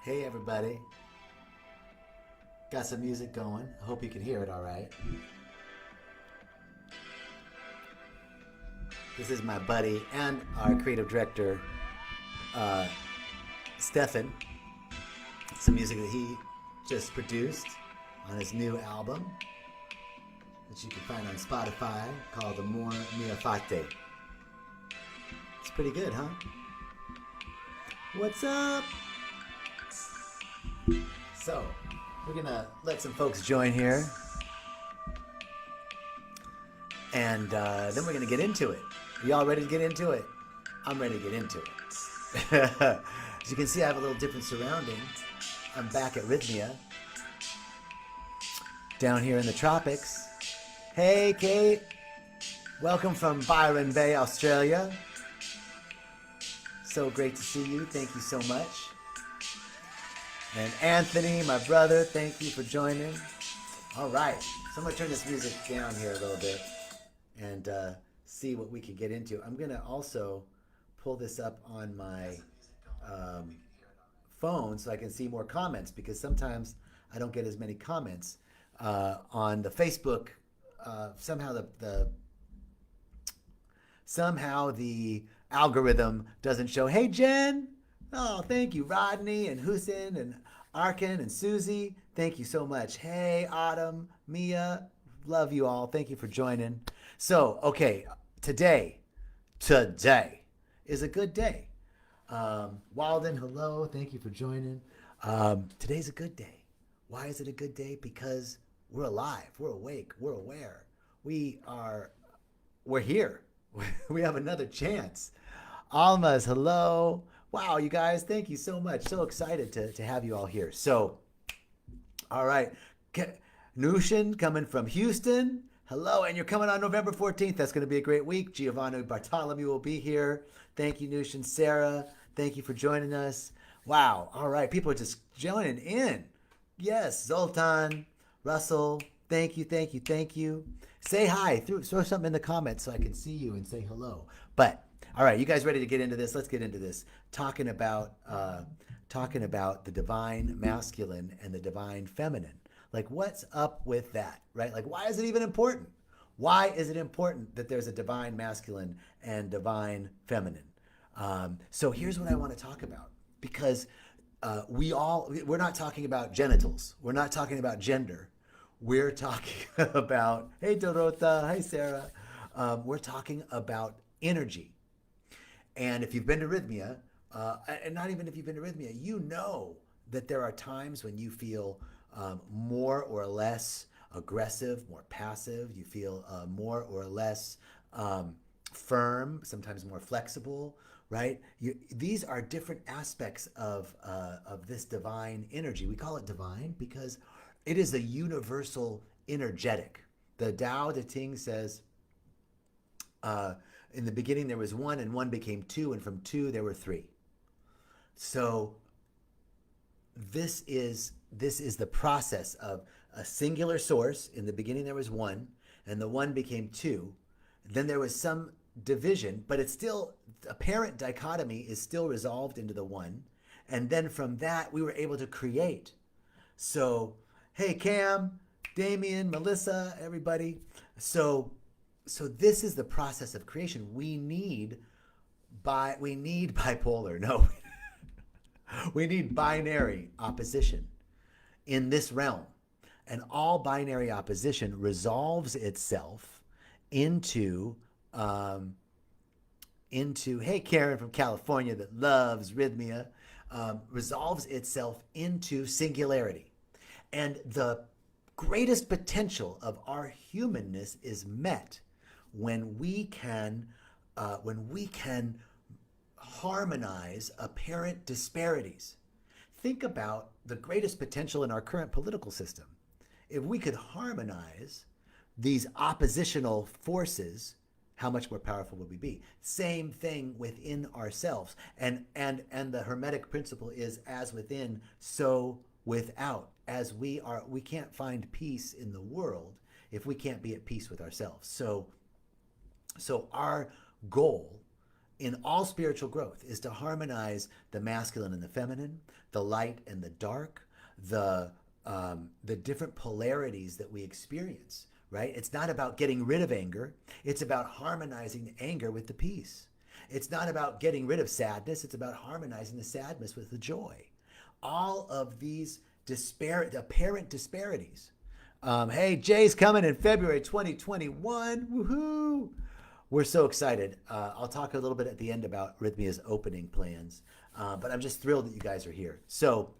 Hey everybody, got some music going. I hope you can hear it all right. This is my buddy and our creative director, uh, Stefan. Some music that he just produced on his new album that you can find on Spotify called Amor Mia Fate. It's pretty good, huh? What's up? So, we're gonna let some folks join here, and then we're gonna get into it. Are y'all ready to get into it? I'm ready to get into it. As you can see, I have a little different surroundings. I'm back at Rhythmia, down here in the tropics. Hey, Kate. Welcome from Byron Bay, Australia. So great to see you. Thank you so much. And Anthony, my brother, thank you for joining. All right, so I'm gonna turn this music down here a little bit and see what we can get into. I'm gonna also pull this up on my phone so I can see more comments, because sometimes I don't get as many comments on the Facebook. Somehow the algorithm doesn't show. Hey Jen, oh thank you, Rodney and Hussein and Arkin and Susie. Thank you so much. Hey Autumn, Mia, love you all. Thank you for joining. So okay, today is a good day. Walden, hello. Thank you for joining. Today's a good day. Why is it a good day? Because we're alive. We're awake. We're aware. We're here. We have another chance. Almas, hello. Wow, you guys, thank you so much. So excited to have you all here. So, all right. Nushin coming from Houston. Hello, and you're coming on November 14th. That's going to be a great week. Giovanni Bartolomeo will be here. Thank you, Nushin. Sarah, thank you for joining us. Wow. All right. People are just joining in. Yes, Zoltan, Russell, thank you, thank you, thank you. Say hi. Throw something in the comments so I can see you and say hello. But all right, you guys ready to get into this? Let's get into this. Talking about the divine masculine and the divine feminine. Like, what's up with that, right? Like, why is it even important? Why is it important that there's a divine masculine and divine feminine? So here's what I want to talk about, because we're not talking about genitals. We're not talking about gender. We're talking about, hey Dorota, hey Sarah. We're talking about energy. And if you've been to Rhythmia, and not even if you've been to Rhythmia, you know that there are times when you feel more or less aggressive, more passive. You feel more or less firm, sometimes more flexible, right? These are different aspects of this divine energy. We call it divine because it is a universal energetic. The Tao Te Ching says, in the beginning there was one, and one became two, and from two there were three. So this is the process of a singular source. In the beginning there was one, and the one became two. Then there was some division, but it's still, apparent dichotomy is still resolved into the one. And then from that we were able to create. So hey Cam, Damien, Melissa, everybody. So this is the process of creation. We need bipolar. No, we need binary opposition in this realm. And all binary opposition resolves itself into hey Karen from California that loves Rhythmia, resolves itself into singularity. And the greatest potential of our humanness is met when we can harmonize apparent disparities. Think about the greatest potential in our current political system. If we could harmonize these oppositional forces, how much more powerful would we be? Same thing within ourselves. And the Hermetic principle is, as within, so without. As we can't find peace in the world if we can't be at peace with ourselves. So our goal in all spiritual growth is to harmonize the masculine and the feminine, the light and the dark, the different polarities that we experience, right? It's not about getting rid of anger. It's about harmonizing the anger with the peace. It's not about getting rid of sadness. It's about harmonizing the sadness with the joy. All of these apparent disparities. Hey, Jay's coming in February 2021. Woohoo! We're so excited. I'll talk a little bit at the end about Rhythmia's opening plans, but I'm just thrilled that you guys are here. So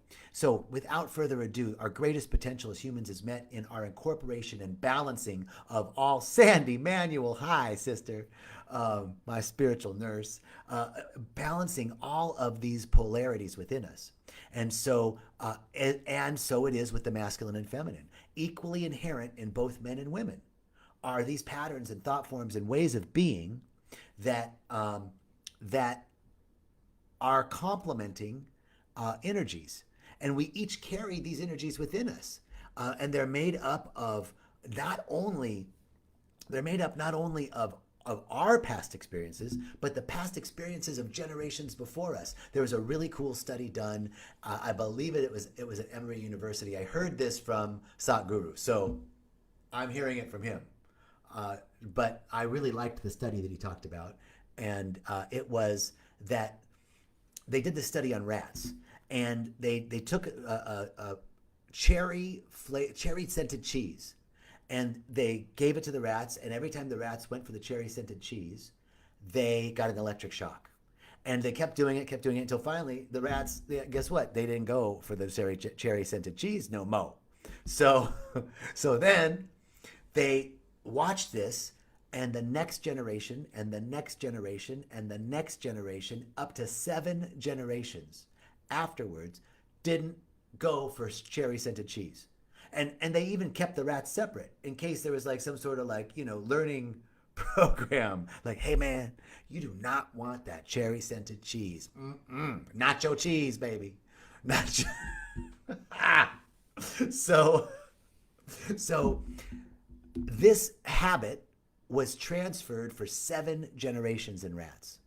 without further ado, our greatest potential as humans is met in our incorporation and balancing of all. Sandy Manuel, hi, sister, my spiritual nurse, balancing all of these polarities within us. And so it is with the masculine and feminine, equally inherent in both men and women. Are these patterns and thought forms and ways of being that that are complementing energies, and we each carry these energies within us, and they're made up not only of our past experiences, but the past experiences of generations before us. There was a really cool study done. I believe it was at Emory University. I heard this from Satguru, so I'm hearing it from him. But I really liked the study that he talked about, and it was that they did this study on rats, and they took a cherry scented cheese, and they gave it to the rats, and every time the rats went for the cherry scented cheese, they got an electric shock. And they kept doing it until finally the rats, guess what? They didn't go for the cherry scented cheese no mo. So then they watch this, and the next generation and the next generation and the next generation, up to 7 generations afterwards, didn't go for cherry scented cheese. And they even kept the rats separate in case there was like some sort of learning program. Like, hey man, you do not want that cherry scented cheese. Nacho cheese, baby. Nacho. So this habit was transferred for 7 generations in rats.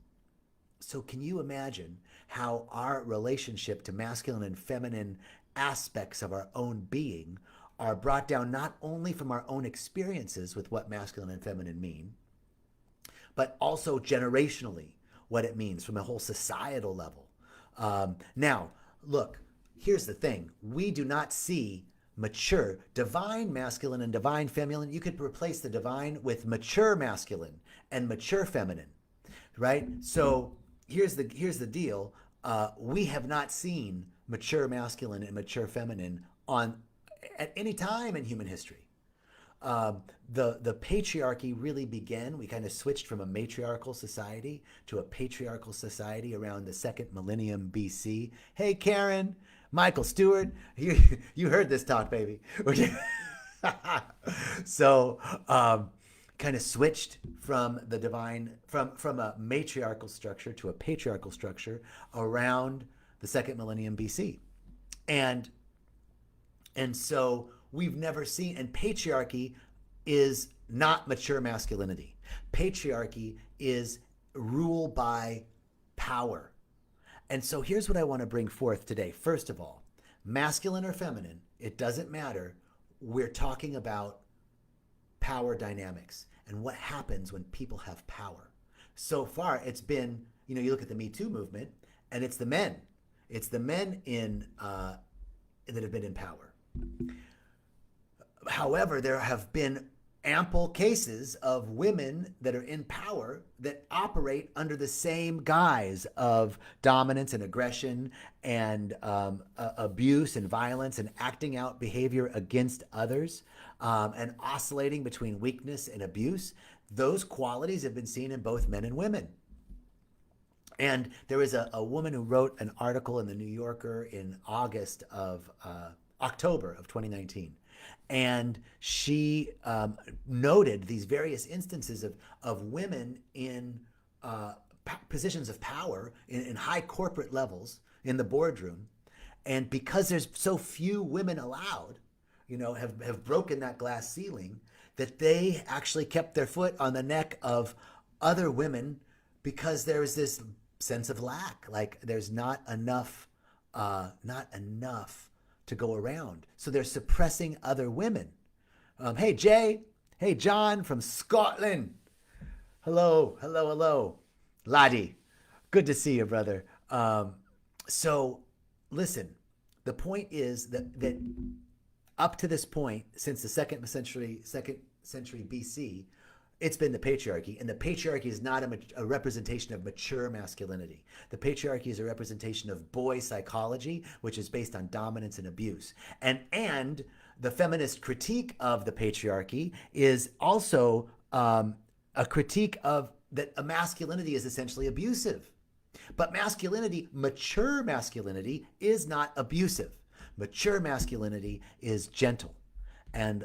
So can you imagine how our relationship to masculine and feminine aspects of our own being are brought down not only from our own experiences with what masculine and feminine mean, but also generationally what it means from a whole societal level. Now, look, here's the thing. We do not see mature, divine masculine and divine feminine. You could replace the divine with mature masculine and mature feminine, right? So here's the deal. We have not seen mature masculine and mature feminine at any time in human history. The patriarchy really began. We kind of switched from a matriarchal society to a patriarchal society around the 2nd millennium BC. Hey, Karen. Michael Stewart, you heard this talk, baby. So kind of switched from the divine, from a matriarchal structure to a patriarchal structure around the 2nd millennium BC. And so we've never seen, and patriarchy is not mature masculinity. Patriarchy is rule by power. And so here's what I want to bring forth today. First of all, masculine or feminine, it doesn't matter. We're talking about power dynamics and what happens when people have power. So far, it's been, you look at the Me Too movement, and it's the men. It's the men that have been in power. However, there have been ample cases of women that are in power that operate under the same guise of dominance and aggression and abuse and violence and acting out behavior against others and oscillating between weakness and abuse. Those qualities have been seen in both men and women. And there was a woman who wrote an article in the New Yorker in October of 2019. And she noted these various instances of women in positions of power in high corporate levels in the boardroom. And because there's so few women allowed, have broken that glass ceiling, that they actually kept their foot on the neck of other women, because there's this sense of lack. Like there's not enough to go around. So they're suppressing other women. Hey, Jay. Hey, John from Scotland. Hello, hello, hello. Laddie. Good to see you, brother. So listen, the point is that up to this point, since the second century BC, it's been the patriarchy, and the patriarchy is not a representation of mature masculinity. The patriarchy is a representation of boy psychology, which is based on dominance and abuse. And the feminist critique of the patriarchy is also a critique of that a masculinity is essentially abusive. But masculinity, mature masculinity, is not abusive. Mature masculinity is gentle and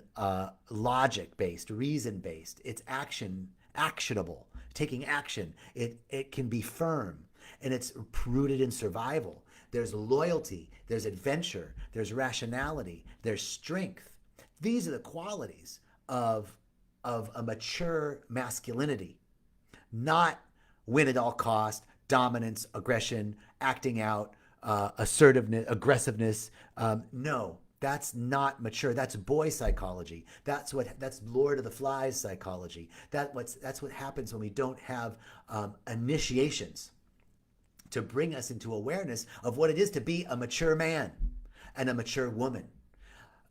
logic based, reason based. It's actionable, taking action. It can be firm, and it's rooted in survival. There's loyalty, there's adventure, there's rationality, there's strength. These are the qualities of a mature masculinity, not win at all cost, dominance, aggression, acting out, assertiveness, aggressiveness. No, that's not mature. That's boy psychology. That's Lord of the Flies psychology. That's what happens when we don't have initiations to bring us into awareness of what it is to be a mature man and a mature woman.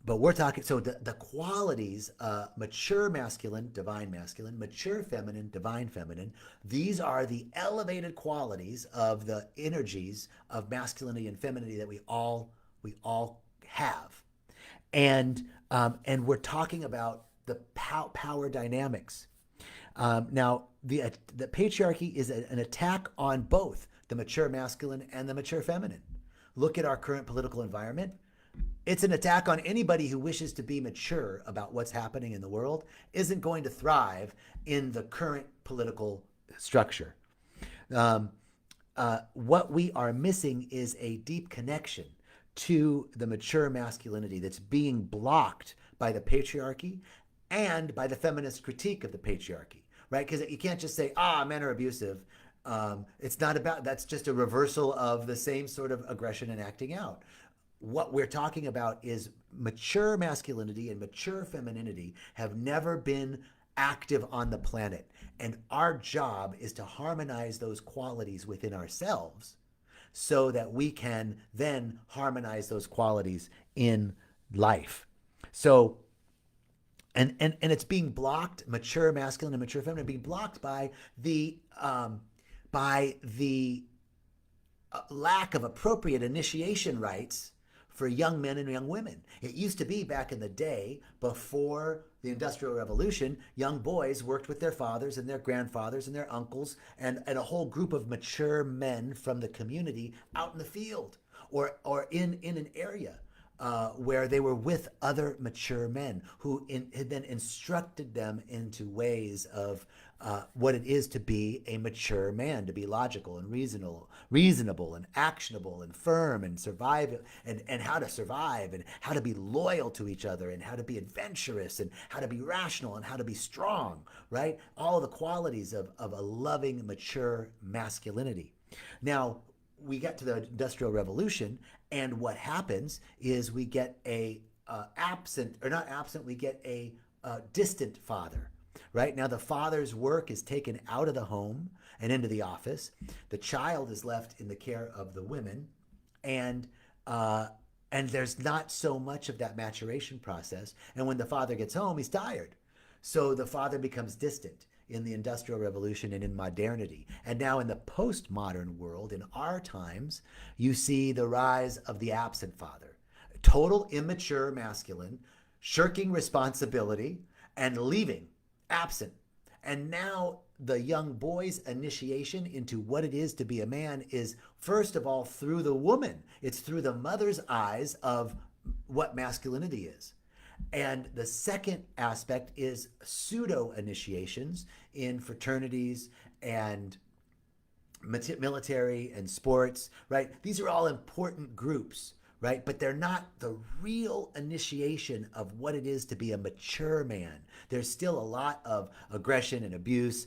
But we're talking, so the qualities, mature masculine, divine masculine, mature feminine, divine feminine, these are the elevated qualities of the energies of masculinity and femininity that we all have. And we're talking about the power dynamics. Now, the patriarchy is an attack on both the mature masculine and the mature feminine. Look at our current political environment. It's an attack on anybody who wishes to be mature about what's happening in the world, isn't going to thrive in the current political structure. What we are missing is a deep connection to the mature masculinity that's being blocked by the patriarchy and by the feminist critique of the patriarchy, right? Because you can't just say, men are abusive. It's not about, that's just a reversal of the same sort of aggression and acting out. What we're talking about is mature masculinity and mature femininity have never been active on the planet. And our job is to harmonize those qualities within ourselves so that we can then harmonize those qualities in life. So, and it's being blocked, mature masculine and mature feminine, being blocked by the lack of appropriate initiation rites for young men and young women. It used to be back in the day, before the Industrial Revolution, young boys worked with their fathers and their grandfathers and their uncles and a whole group of mature men from the community out in the field or in an area where they were with other mature men who had then instructed them into ways of what it is to be a mature man, to be logical and reasonable and actionable and firm and survive and how to survive and how to be loyal to each other and how to be adventurous and how to be rational and how to be strong, right? All the qualities of a loving, mature masculinity. Now, we get to the Industrial Revolution, and what happens is we get we get a distant father. Right now, the father's work is taken out of the home and into the office. The child is left in the care of the women, and there's not so much of that maturation process. And when the father gets home, he's tired, so the father becomes distant in the Industrial Revolution and in modernity. And now in the postmodern world, in our times, you see the rise of the absent father, total immature masculine, shirking responsibility and leaving. Absent. And now the young boy's initiation into what it is to be a man is, first of all, through the woman. It's through the mother's eyes of what masculinity is. And the second aspect is pseudo initiations in fraternities and military and sports, right? These are all important groups, right? But they're not the real initiation of what it is to be a mature man. There's still a lot of aggression and abuse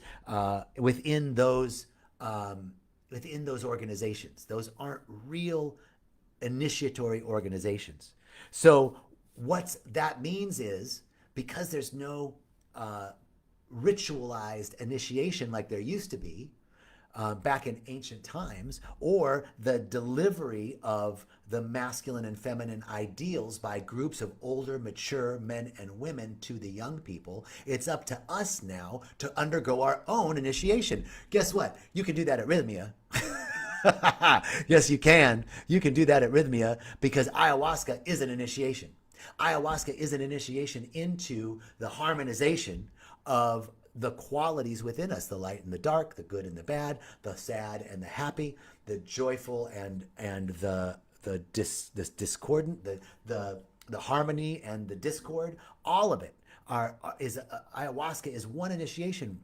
within those within those organizations. Those aren't real initiatory organizations. So what that means is, because there's no ritualized initiation like there used to be back in ancient times, or the delivery of the masculine and feminine ideals by groups of older, mature men and women to the young people, it's up to us now to undergo our own initiation. Guess what? You can do that at Rhythmia. Yes, you can. You can do that at Rhythmia, because ayahuasca is an initiation. Ayahuasca is an initiation into the harmonization of the qualities within us: the light and the dark, the good and the bad, the sad and the happy, the joyful and the discordant, the harmony and the discord. All of it is ayahuasca is one initiation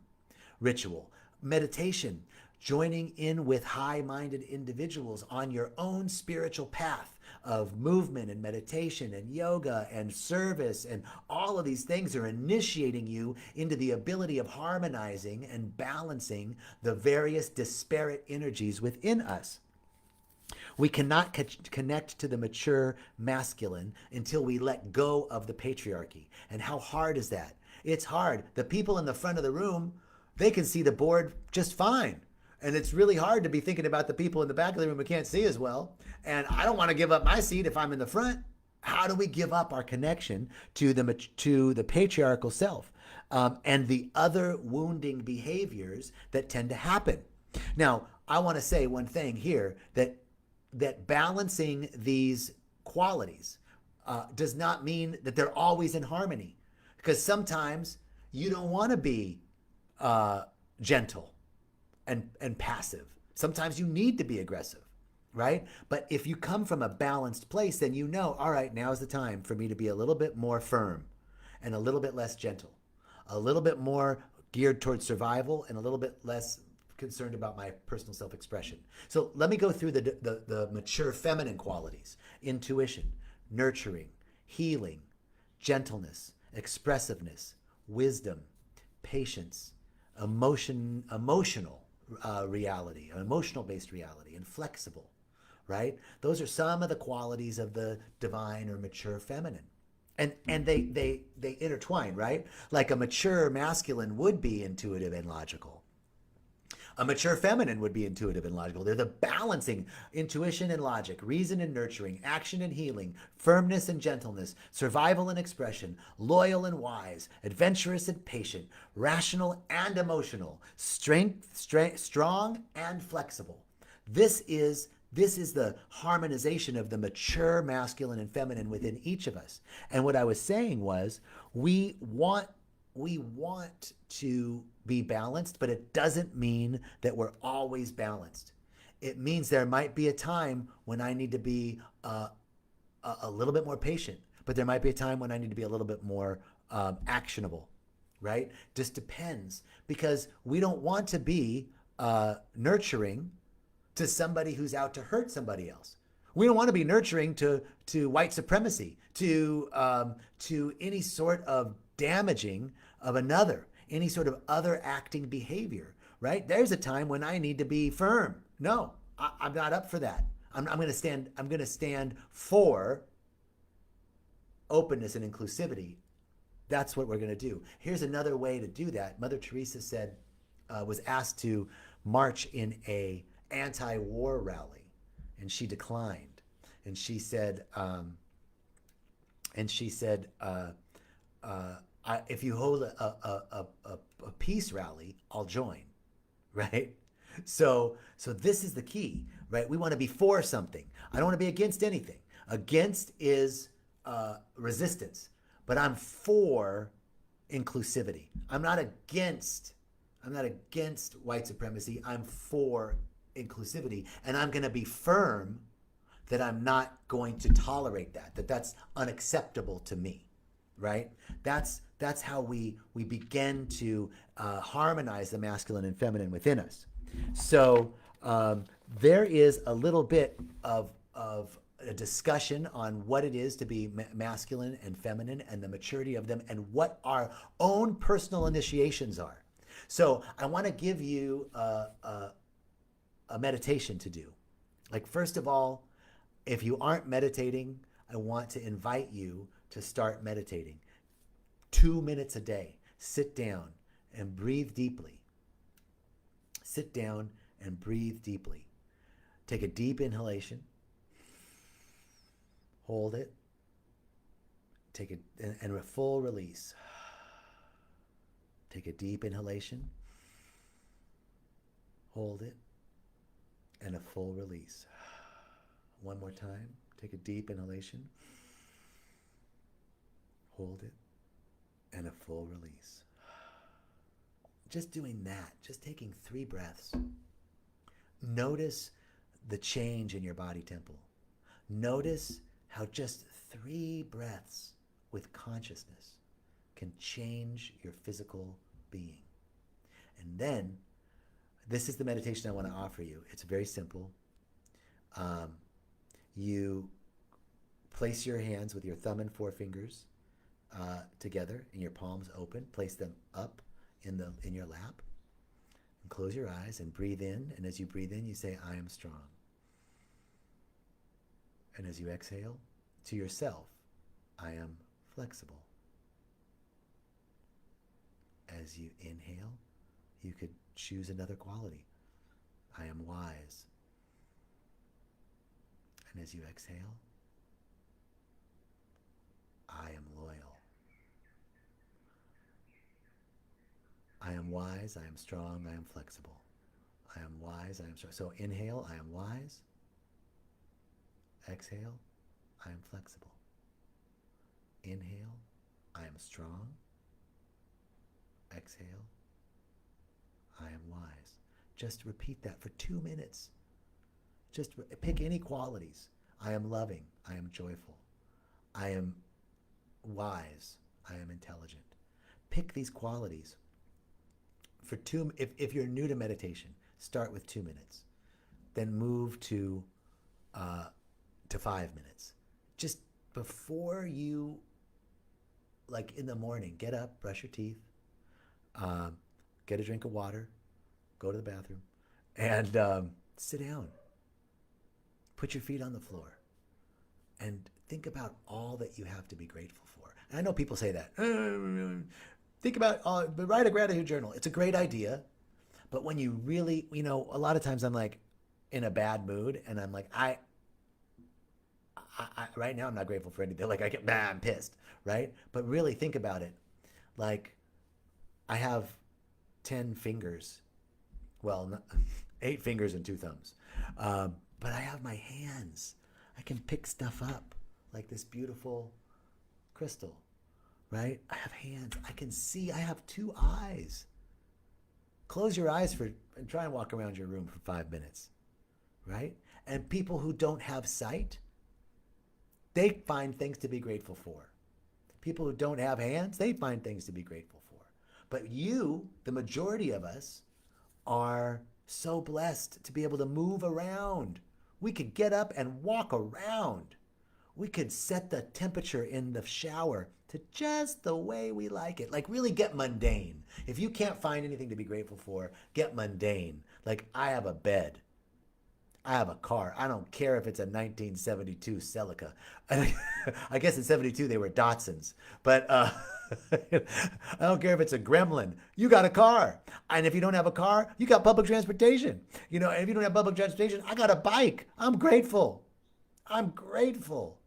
ritual. Meditation, joining in with high-minded individuals on your own spiritual path of movement and meditation and yoga and service, and all of these things are initiating you into the ability of harmonizing and balancing the various disparate energies within us. We cannot connect to the mature masculine until we let go of the patriarchy. And how hard is that? It's hard. The people in the front of the room, they can see the board just fine. And it's really hard to be thinking about the people in the back of the room who can't see as well. And I don't want to give up my seat if I'm in the front. How do we give up our connection to the patriarchal self and the other wounding behaviors that tend to happen? Now, I want to say one thing here, that balancing these qualities does not mean that they're always in harmony, because sometimes you don't want to be gentle and passive. Sometimes you need to be aggressive, right? But if you come from a balanced place, then you know, all right, now's the time for me to be a little bit more firm and a little bit less gentle, a little bit more geared towards survival and a little bit less concerned about my personal self-expression. So let me go through the mature feminine qualities: intuition, nurturing, healing, gentleness, expressiveness, wisdom, patience, emotional reality, an emotional-based reality, and flexible, right? Those are some of the qualities of the divine or mature feminine. And they intertwine, right? Like a mature masculine would be intuitive and logical. A mature feminine would be intuitive and logical. They're the balancing: intuition and logic, reason and nurturing, action and healing, firmness and gentleness, survival and expression, loyal and wise, adventurous and patient, rational and emotional, strong and flexible. This is the harmonization of the mature masculine and feminine within each of us. And what I was saying was, we want to be balanced, but it doesn't mean that we're always balanced. It means there might be a time when I need to be a little bit more patient, but there might be a time when I need to be a little bit more actionable, right? Just depends, because we don't want to be nurturing to somebody who's out to hurt somebody else. We don't want to be nurturing to white supremacy, to any sort of damaging of another, any sort of other acting behavior, right? There's a time when I need to be firm. No, I'm not up for that. I'm going to stand for openness and inclusivity. That's what we're going to do. Here's another way to do that. Mother Teresa was asked to march in a anti-war rally, and she declined. And she said, if you hold a peace rally, I'll join, right? So this is the key, right? We want to be for something. I don't want to be against anything. Against is resistance, but I'm for inclusivity. I'm not against white supremacy. I'm for inclusivity, and I'm going to be firm that I'm not going to tolerate that's unacceptable to me, right? That's how we begin to harmonize the masculine and feminine within us. So there is a little bit of a discussion on what it is to be masculine and feminine and the maturity of them and what our own personal initiations are. So I want to give you a meditation to do. Like, first of all, if you aren't meditating, I want to invite you to start meditating. 2 minutes a day. Sit down and breathe deeply. Sit down and breathe deeply. Take a deep inhalation. Hold it. Take it and a full release. Take a deep inhalation. Hold it. And a full release. One more time. Take a deep inhalation. Hold it. And a full release. Just doing that, just taking 3 breaths. Notice the change in your body temple. Notice how just 3 breaths with consciousness can change your physical being. And then, this is the meditation I want to offer you. It's very simple. You place your hands with your thumb and forefingers together and your palms open. Place them up in your lap. And close your eyes and breathe in. And as you breathe in, you say, I am strong. And as you exhale to yourself, I am flexible. As you inhale, you could choose another quality. I am wise. And as you exhale, I am loyal. I am wise, I am strong, I am flexible. I am wise, I am strong. So inhale, I am wise. Exhale, I am flexible. Inhale, I am strong. Exhale, I am wise. Just repeat that for 2 minutes. Just pick any qualities. I am loving. I am joyful. I am wise. I am intelligent. Pick these qualities. For if you're new to meditation, start with 2 minutes. Then move to 5 minutes. Just before you, like in the morning, get up, brush your teeth, get a drink of water, go to the bathroom, and sit down. Put your feet on the floor and think about all that you have to be grateful for. And I know people say that. Think about, write a gratitude journal. It's a great idea. But when you really, a lot of times I'm like in a bad mood and I'm like, I right now I'm not grateful for anything. Like I'm pissed, right? But really think about it. Like I have 10 fingers. Well, 8 fingers and 2 thumbs. But I have my hands. I can pick stuff up like this beautiful crystal, right? I have hands. I can see. I have 2 eyes. Close your eyes and try and walk around your room for 5 minutes, right? And people who don't have sight, they find things to be grateful for. People who don't have hands, they find things to be grateful for. But you, the majority of us, are so blessed to be able to move around. We could get up and walk around. We could set the temperature in the shower to just the way we like it. Like really get mundane. If you can't find anything to be grateful for, get mundane. Like I have a bed. I have a car. I don't care if it's a 1972 Celica. I guess in 72 they were Datsuns. But I don't care if it's a Gremlin. You got a car. And if you don't have a car, you got public transportation. And if you don't have public transportation, I got a bike. I'm grateful. I'm grateful.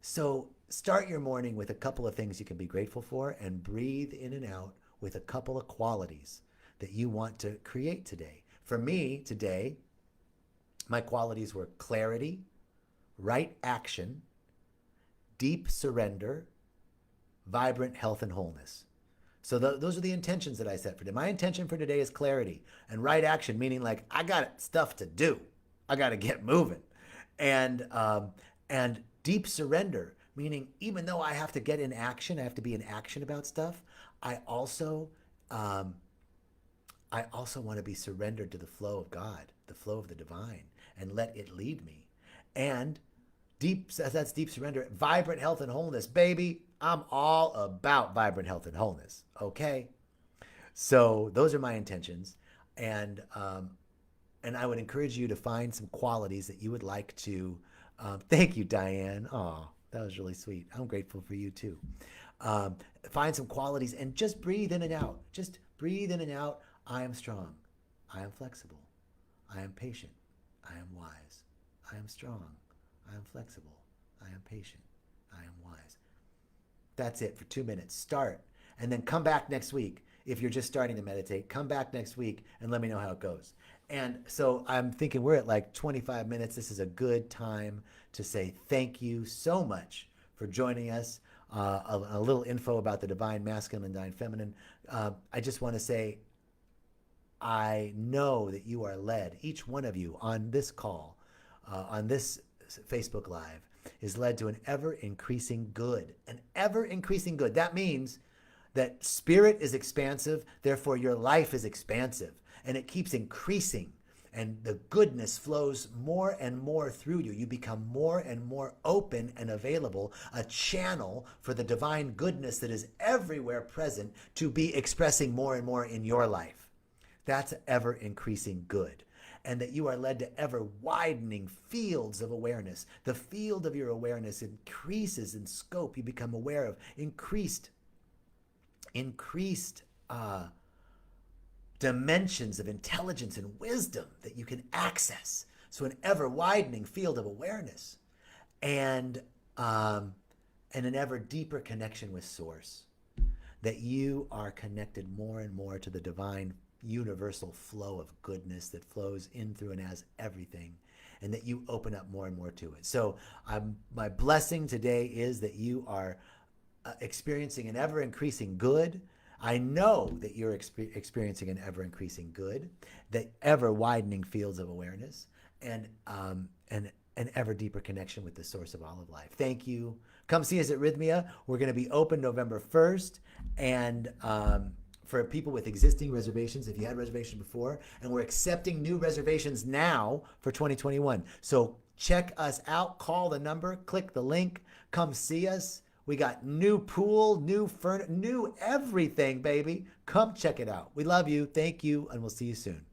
So start your morning with a couple of things you can be grateful for and breathe in and out with a couple of qualities that you want to create today. For me today, my qualities were clarity, right action, deep surrender, vibrant health and wholeness. So those are the intentions that I set for today. My intention for today is clarity and right action, meaning like I got stuff to do. I got to get moving. And deep surrender, meaning even though I have to get in action, I have to be in action about stuff, I also want to be surrendered to the flow of God, the flow of the divine, and let it lead me. And that's deep surrender. Vibrant health and wholeness, baby. I'm all about vibrant health and wholeness. Okay. So those are my intentions. And And I would encourage you to find some qualities that you would like to. Thank you, Diane. Oh, that was really sweet. I'm grateful for you too. Um, Find some qualities and just breathe in and out. Just breathe in and out. I am strong. I am flexible. I am patient. I am wise. I am strong. I am flexible. I am patient. I am wise. That's it for 2 minutes. Start. And then come back next week. If you're just starting to meditate, come back next week and let me know how it goes. And so I'm thinking we're at like 25 minutes. This is a good time to say thank you so much for joining us. A little info about the divine masculine and divine feminine. I just want to say I know that you are led, each one of you on this call, on this Facebook Live, is led to an ever increasing good. An ever increasing good. That means that spirit is expansive, therefore your life is expansive, and it keeps increasing. And the goodness flows more and more through you. You become more and more open and available, a channel for the divine goodness that is everywhere present to be expressing more and more in your life. That's ever increasing good. And that you are led to ever widening fields of awareness. The field of your awareness increases in scope. You become aware of increased dimensions of intelligence and wisdom that you can access. So an ever widening field of awareness, and an ever deeper connection with Source. That you are connected more and more to the divine universal flow of goodness that flows in, through, and as everything, and that you open up more and more to it. So my blessing today is that you are experiencing an ever increasing good. I know that you're experiencing an ever increasing good, that ever widening fields of awareness, and an ever deeper connection with the source of all of life. Thank you. Come see us at Rhythmia. We're going to be open November 1st, and for people with existing reservations, if you had reservations before, and we're accepting new reservations now for 2021. So check us out. Call the number, click the link, come see us. We got new pool, new furniture, new everything, baby. Come check it out. We love you. Thank you, and we'll see you soon.